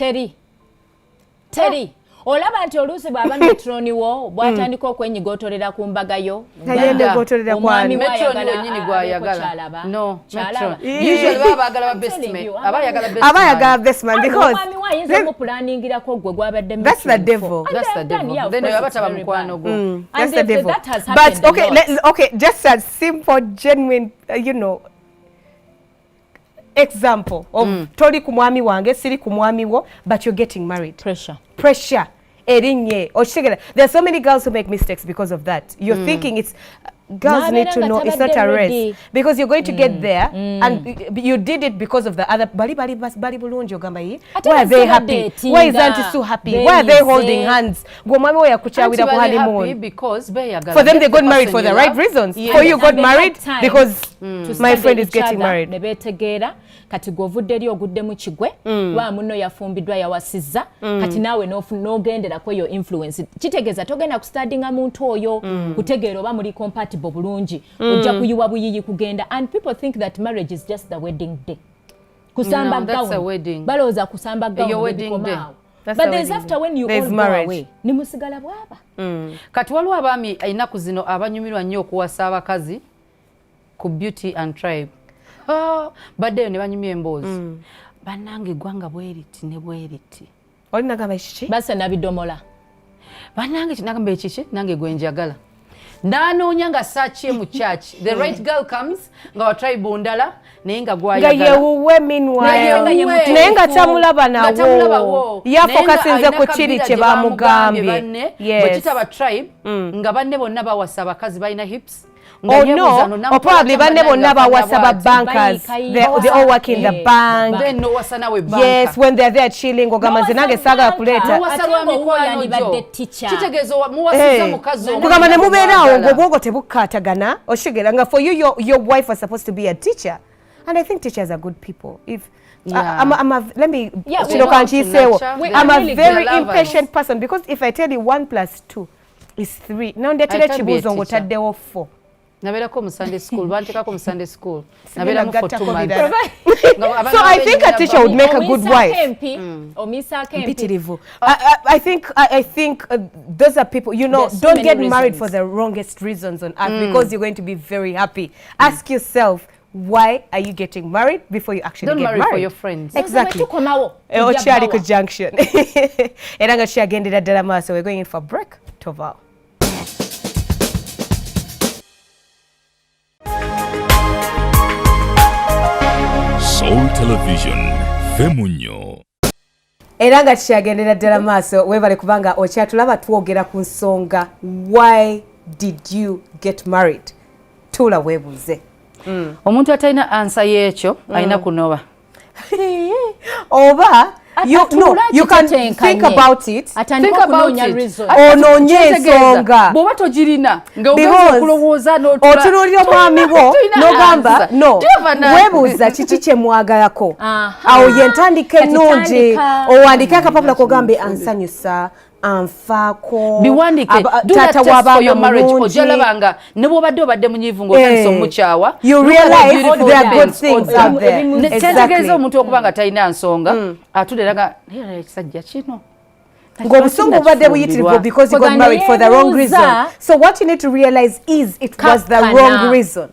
Teri. Olaba nti oluusi bw'aba metroni wo bw'atandika okwenyigotolera ku mbagayo. Omwami metroni wennyini gw'ayagala. No, metroni. Usually baba baagala ba best man. Abayagala best man because omwami we ayinza omupulaaningirako gwe gw'abadde metroni. That's the devil. Then baba taba mukwano gwo. That's the devil. But okay, just a simple, genuine, example of toli ku mwami wange siri ku mwami wo but you're getting married. Pressure erinye okitegera. There are so many girls who make mistakes because of that. You're thinking it's girls need to know it's not a race because you're going to get there and you did it because of the other bali bulungi ogamba yi. Why are they happy? Why is Auntie so happy? Why are they holding hands? Gwe mwami we yakuchawira ku honeymoon because for them they got married for the right reasons. For you got married because my friend is getting married. Nebetegeera kati govudde eri ogudde mu kigwe wa muno yafumbiddwa yawasizza kati naawe n'ogendera ku eyo influence kitegeeza togenda kustadinga muntu oyo kutegeera oba muri compatible bulungi ojja kuyiwa buyiyi kugenda and people think that marriage is just the wedding day kusamba gown balooza kusamba gown but there's after when you all go away ni musigala bwaba kati waliwo abaami ennaku zino abanyumirwa nnyo okuwasa abakazi ku beauty and tribe baddeyo ne banyumya emboozi bannange eggwanga bweriti ne bweriti olinagamba ekiki basa nabidomola bannange kinagamba ekiki nange gwenjagala nanoonya nga saaki mu church the right girl comes nga wa tribe ndala naye nga gwayagala nga yewuwe meanwhile naye nga tamulaba nawo yafokasinze ku kiri kye bamugambye bwe kitaba tribe nga banne bonna bawasa abakazi balina hips. Oh no, or probably banne bonna bawasa bankers. They all work in the bank. Then no wasana we bank. Yes, when they're there chilling ogamba zinange saga kuleta. Kitegezo muwasiza mukazo. Kugamba ne mubeerawo ngobwogo tebukkaatagana oshigeranga for you your wife was supposed to be a teacher. And I think teachers are good people. If I'm a very impatient person because if I tell you 1 + 2 is 3. Now they tell you chibuzongo taddewo 4. Naberako mu Sunday school. Bantekako mu Sunday school. Nabera for 2 months. So I think a teacher would make a good wife. I think those are people, you know, don't get married for the wrongest reasons on earth because you're going to be very happy. Ask yourself, why are you getting married before you actually get married? Don't marry for your friends. Exactly. Okyali ku junction. Era nga kyagendera ddala maaso. We're going in for a break. Tova. Soul Television, Femunyo. Era nga kyagendera ddala maaso. Webale kubanga okyatulaba twogera ku nsonga. Why did you get married? Tula webuze. Omuntu atalina answer y'ekyo alina kunoba. Oba you can think about it. Think about it. Onoonye ensonga. Bw'oba togirina ng'ogeza okulowooza otunuulira omwami wo n'ogamba no weebuuza kiki kye mwagalako. Awo ye ntandika ennungi owandiike akapapula kogambe ansanyusa anfaako biwandike taata w'abaana mulungi ojalabanga ne bw'obadde obadde munyiivu ng'otandisa omukyawa you realize there are good things out there. Kyentegeeza omuntu okuba nga talina nsonga atuleraga ekisajja kino ng'obusungu bubadde buyitirivu because you got married for the wrong reason. So what you need to realize is it was the wrong reason.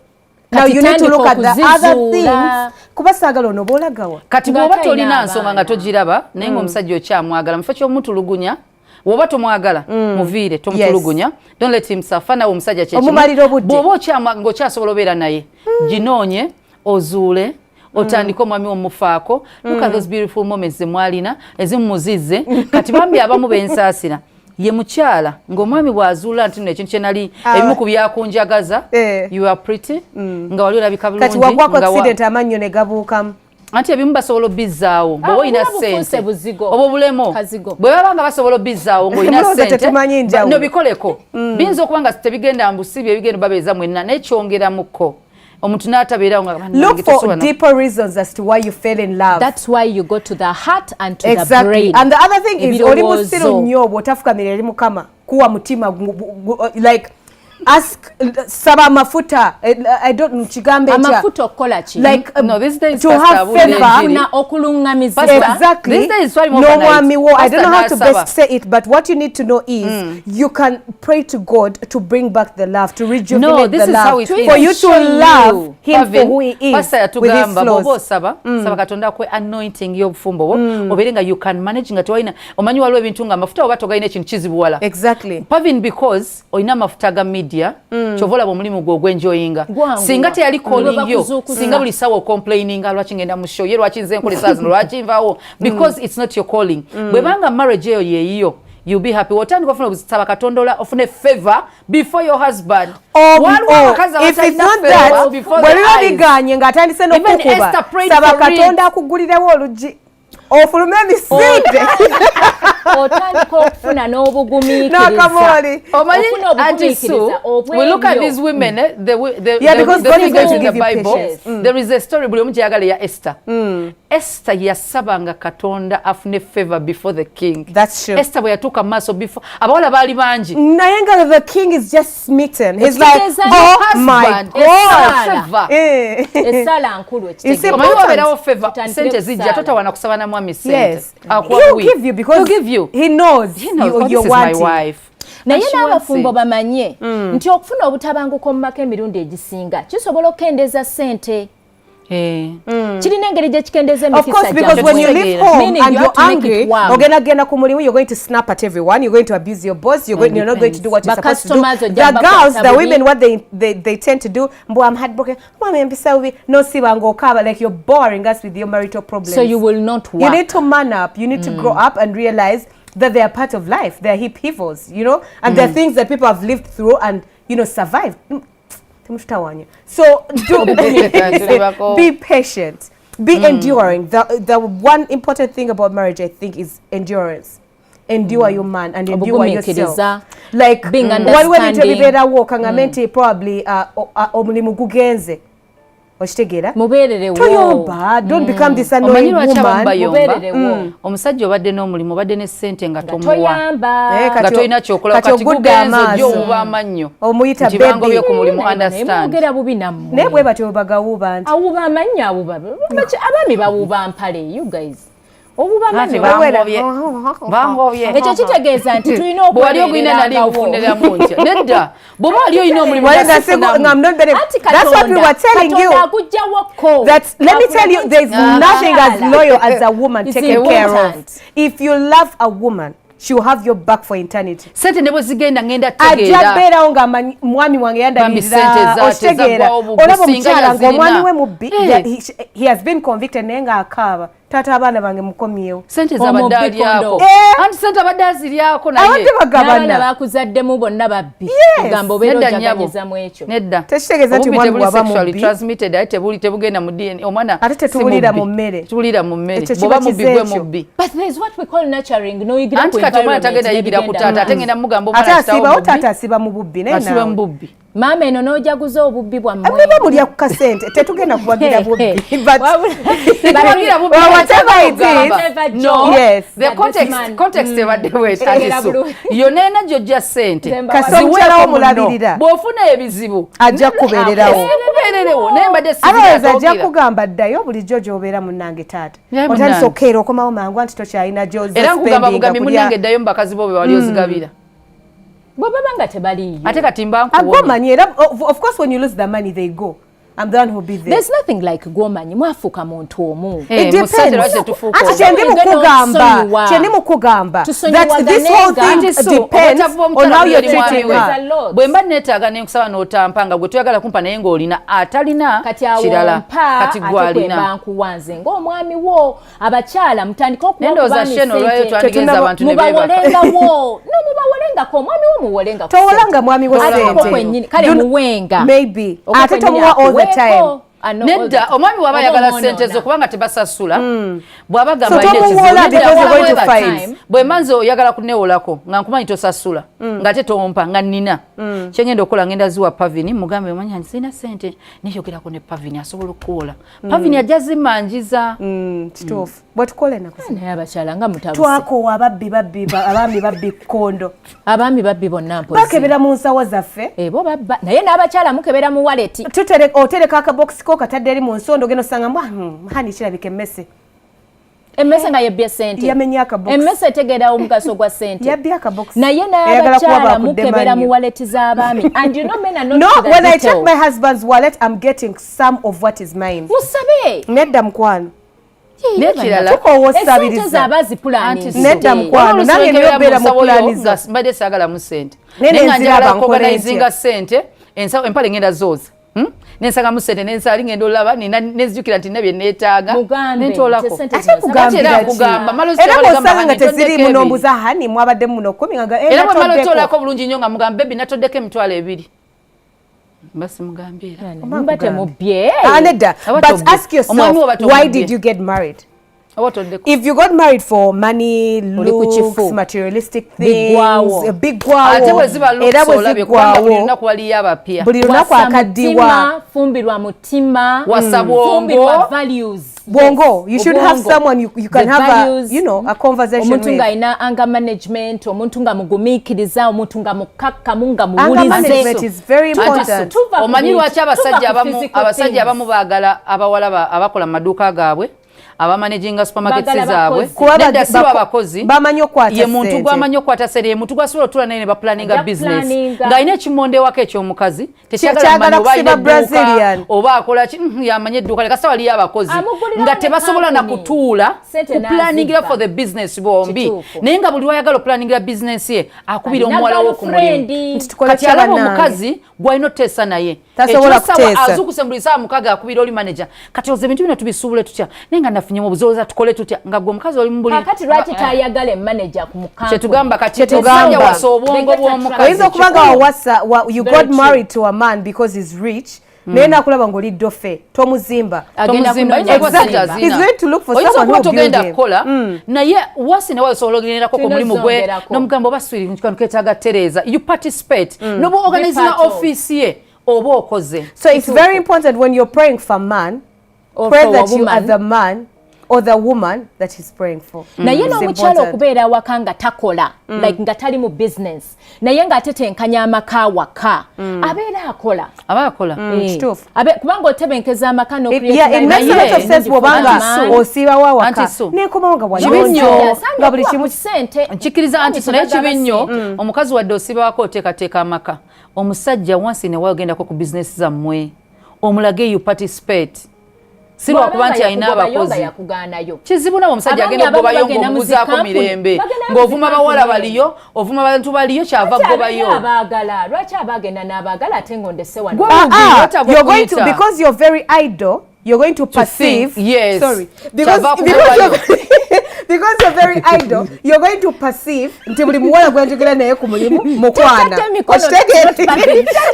Now you need to look at the other things. Kuba saagala ono boolagawa kati bw'oba tolina nsonga nga togiraba naye ng'omusajja okyamwagala mu kifo ky'omutulugunya woba tomwagala muviire tomutulugunya don't let him suffer nawe omusajja kyekimu bw'oba ng'okyasobola obeera naye ginoonye ozuule otandika omwami omufaako look at those beautiful moments zemwalina ezimumuzizze kati bambi abamu bensaasira ye mukyala ng'omwami bw'azuula nti nno ekintu kye nali ebimu ku byakunjagaza you are pretty nga wali olabika bulungi kati wagwako accident amannyo ne gabuukamu anti ebimu basobola obizzaawo bw'oba olina ssente oba obulemo bwe baba nga basobola obizzaawo ng'olina ssente nobikoleko biyinza okuba nga tebigenda mbusibi ebigenda babeeza mwenna nekyongeramuko omuntu n'atabeerawo nga look for deeper reasons as to why you fell in love. That's why you go to the heart and to exactly. the brain. And the other thing is oli musiru nnyo bw'otafukamira eri Mukama kuwa mutima like ask saba amafuta I don't chigambe amafuta okola ki like no this day is to have favor na okulungamizibwa exactly this day is sorry no mwami wo I don't know how to best say it but what you need to know is you can pray to God to bring back the love to rejuvenate the love for you to love him for who he is with his flaws saba katonda kwe anointing y'obufumbo bo oberenga you can manage nga twaina omanyi waliwo ebintu nga amafuta oba togaina ekintu kizibuwala exactly pavin because oyina amafuta ga media chovola bomulimu gwo gwenjoyinga singa te yali calling yo singa buli sawa complaining lwaki ngenda mu show ye lwaki nze nkolesa zino lwaki nvawo because it's not your calling bwebanga marriage eyo yeyiyo you'll be happy otandika ofuna obusaba katondola ofune favor before your husband if it's not that bwe biganye ng'atandise n'okukuba saba katonda akugulirewo olugi ofulume emisinde otandika okufuna n'obugumiikiriza n'akamoli we look at these women because God is going to give you patience. There is a story buli omu gyeyagala ya Esther Esther yasabanga katonda afune favor before the king. That's true. Esther bwe yatuuka mu maaso before abawala baali bangi naye nga the king is just smitten. He's like oh my God esala nkulu omanyi wabeerawo favor sente zijja totawana kusaba na mwami sente he'll give you because he knows you're wanting. naye n'abafumbo bamanye nti okufuna obutabanguko mu maka emirundi egisinga kisobola okukendeeza ssente kirina engeri gye kikendeeza emikisa of course because when you leave home and you're angry ogenda ku mulimu you're going to snap at everyone you're going to abuse your boss you're not going to do what you're supposed to do. The girls the women what they tend to do mbo I'm heartbroken mama mpisa ubi no sibanga okaba like you're boring us with your marital problems so you will not work. You need to man up you need to grow up and realize that they are part of life they are upheavals you know and there are things that people have lived through and you know survived. So be patient, be enduring. The one important thing about marriage, I think, is endurance. Endure your man and endure yourself. Like being understanding. Probably omulimu gugenze. Okitegera? Mubeererewo. Toyomba, don't become this annoying woman. Mubeererewo. Omusajja obadde n'omulimu obadde ne ssente nga tomuwa. Toyamba. Nga toyina kyokola kati gugenzo gyo owuba amannyo. Omuyita baby. Kibangobye ku mulimu understand. Mwogera bubi nammwe. Naye bwe batyo bagawuba nti. Awuba amannya awuba. Abaami bawuba mpale, you guys. Obuba amannya bangobye. Ekyo kitegeeza nti tulina bwali ogwina nali nkufuniramu ntya. Nedda. Bw'oba ali oyina omulimu that's what we were telling you. Let me tell you, there's nothing as loyal as a woman taking care of. If you love a woman, she will have your back for eternity. Sente ne bwe zigenda ngenda tegeera. Ajabeerawo nga mwami wange yandabirira okitegeera olaba omukyala ng'omwami we mubbi he has been convicted naye ng'akaaba taata abaana bange mukomyewo sente zabadde alyako anti sente abadde aziryako naye abadde bagabana n'abaana bakuzaddemu bonna babbi ogamba obeera ojaganyiza mu ekyo nedda tekitegeeza nti mwami waba mubbi transmitted ate tebugenda mu DNA omwana ate tetubulira mu mmere bw'oba mubbi gwe mubbi but there is what we call nurturing noyigira anti kati omwana tagenda yigira ku taata ate ngenda mugamba omwana ate asibawo taata asiba mu bubbi naye asiba mu bubbi maama eno n'ojaguza obubbi bwammwe abiba mulya ku kasente tetugenda kuwagira bubbi but kuwagira bubbi whatever it is no yes the context ebadde bwetaliso yonna ena gy'ojja ssente kasi omukyala wo mulabirira bw'ofuna ebizibu ajja kubeererawo naye mbadde alowooza ajja kugamba ddayo bulijjo gy'obeera munnange taata otandisa okkeera okomawo mangu anti tokyalina era nkugamba bugambi munnange eddayo mu bakazi bo be wali ozigabira bwe baba nga tebaliyo ate kati mba nkuwona agomanyi era of course when you lose the money they go I'm the one who'll be there. There's nothing like gwomanyi mwafuuka muntu omu. It depends. Ati kyendi mukugamba that this whole thing depends on how you're treating her. Bwe mba neetaaga ne nkusaba n'otampa nga gwe toyagala kumpa naye ng'olina atalina kirala kati gw'alina. Ate nkuwanze ng'omwami wo abakyala mutandika okuba ndowooza sheno olwayo twandigenza abantu ne beebaka. Mubawolengawo. No mubawolengako omwami wo muwolengako. Towolanga mwami wo sente. Kale muwenga. Maybe. Ate tomuwa all the time. Nedda omwami waba ayagala ssente zo kubanga tebasasula bw'aba gamba bwe manzi oyagala kuneewolako nga nkumanyi tosasula ng'ate tompa nga nnina kyengenda okukola ngenda ziwa pavini mugambe omanyi nti sirina ssente neyogerako ne pavini asobola okuwola pavini ajja zimanjiza kituufu bwetukole naye abakyala nga mutabuse twakoowa abaami babbi kondo abaami babbi bonna mpozi bakebera mu nsawo zaffe bo babba naye n'abakyala mukebera mu waleti otereka akabokisi ko katadde eri mu nsondo ogenda osanga hani kirabika emmese emmese nga yebbye ssente yamenya akabokisi emmese etegeera omugaso gwa ssente yabbye akabokisi naye n'abakyala mukebera mu waleti z'abaami and you know men are not no when I check my husband's wallet I'm getting some of what is mine musabe nedda mukwano nekirala esente zaaba zipulaninze nedda mukwano nange nyobeera mu pulaniza mbadde saagalamu ssente naye nga njagala kuorganizinga ssente empale ngenda zooza nensagamu ssente nensaali ngenda olaba nezijukira nti nabye neetaaga nentolako era bw'osanga nga teziri muno mbuza hani mwabadde muno 10 era bwe mala otolako bulungi nnyo nga mugamba bebi natoddeko emitwalo 2 basi mugambiera mbate mubye nedda but ask yourself why did you get married? If you got married for money, looks, materialistic things, a big gwawo, era bwezigwawo buli lunaku akaddiwa fumbirwa mutima wasabwongo values bongo you should have someone you can have a conversation with. Omuntu nga alina anger management, omuntu nga mugumiikiriza, omuntu nga mukakkamu nga muwulize. Anger management is very important. Omanyi lwaki abasajja abamu baagala abawala abakola mu maduuka gaabwe abamanaginga supermarkets zaabwe nedda si abakozi ye muntu gwamanyi okukwata ssente ye muntu gwasobola otula naye ne baplaninga business ng'alina ekimonde wako eky'omukazi tekyagala kusiba Brazilian oba akola yamanya edduuka leka sa waliyo abakozi nga tebasobola na kutuula kuplaningira for the business bombi naye nga buli wayagala oplaningira business ye akubira omuwala wo ku mulimu kati alaba omukazi gwalina oteesa naye azukuse mu buli ssaawa mukaga akubira oli manager kati oze ebintu bino tubisuubule tutya naye nga nafunye mu buzooza tukole tutya nga gwe omukazi oli mu buli kati lwaki tayagala manager ku mukampu kyetugamba kati omusajja wasa obwongo bw'omukazi oyinza okubanga wawasa you got married to a man because he's rich naye nakulaba ng'oli ddofe tomuzimba he's going to look for someone who togenda kukola naye wasi ne wasobola ogenderako ku mulimu gwe n'omugamba oba swiri mu kikano keetaaga Tereza you participate n'oba organizinga office ye oba okoze. So it's very important when you're praying for a man, pray that you are the man or the woman that he's praying for. Naye n'omukyala okubeera awaka nga takola, like nga tali mu business, naye nga atetenkanya amaka waka, abeera akola. Aba akola. Kubanga otebenkeza amaka yeah, it makes a lot of sense wobanga osiba wa waka. Nekomawo nga wanyonyo nga buli kimu sente. Nkikiriza anti naye kibinnyo omukazi wadde osiba wako oteekateeka amaka. Omusajja wansi ne wagendako ku business zammwe. Omulage you participate. Sirwa kuba nti alina abakozi. Kizibu nawo omusajja agenda okugobayo ng'omubuzaako mirembe. Ng'ovuma bawala baliyo, ovuma bantu baliyo kyava kugobayo. Lwaki abagenda n'abaagala ate ng'ondese wano? You're going to, because you're very idle, you're going to perceive. Yes. Sorry. Because you're very idle, you're going to perceive nti buli muwala gwenjogera naye ku mulimu mukwana.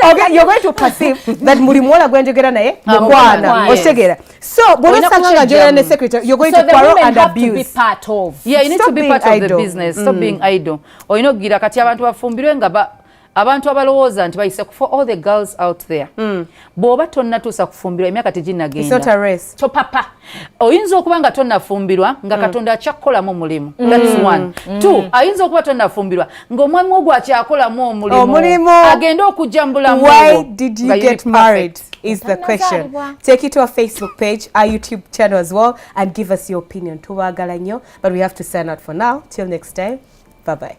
Okay, you're going to perceive that buli muwala gwenjogera naye mukwana. Otegera. So, bw'osanga nga njogera ne secretary, you're going to quarrel and abuse. Yeah, you need to be part of the business. Stop being idle. Oyina okugira kati abantu bafumbirwe nga abantu abalowooza nti bayise for all the girls out there. Bw'oba tonnatuusa kufumbirwa emyaka teginnagenda. It's not a race. Topapa. Oyinza okuba nga tonnafumbirwa nga Katonda akyakukolamu omulimu. That's one. Two, ayinza okuba tonnafumbirwa ng'omwami ogwo akyakolamu omulimu. Agenda okujjambula mu. Why did you get married is the question. Take it to our Facebook page, our YouTube channel as well, and give us your opinion. Tubaagala nnyo, but we have to sign out for now. Till next time. Bye-bye.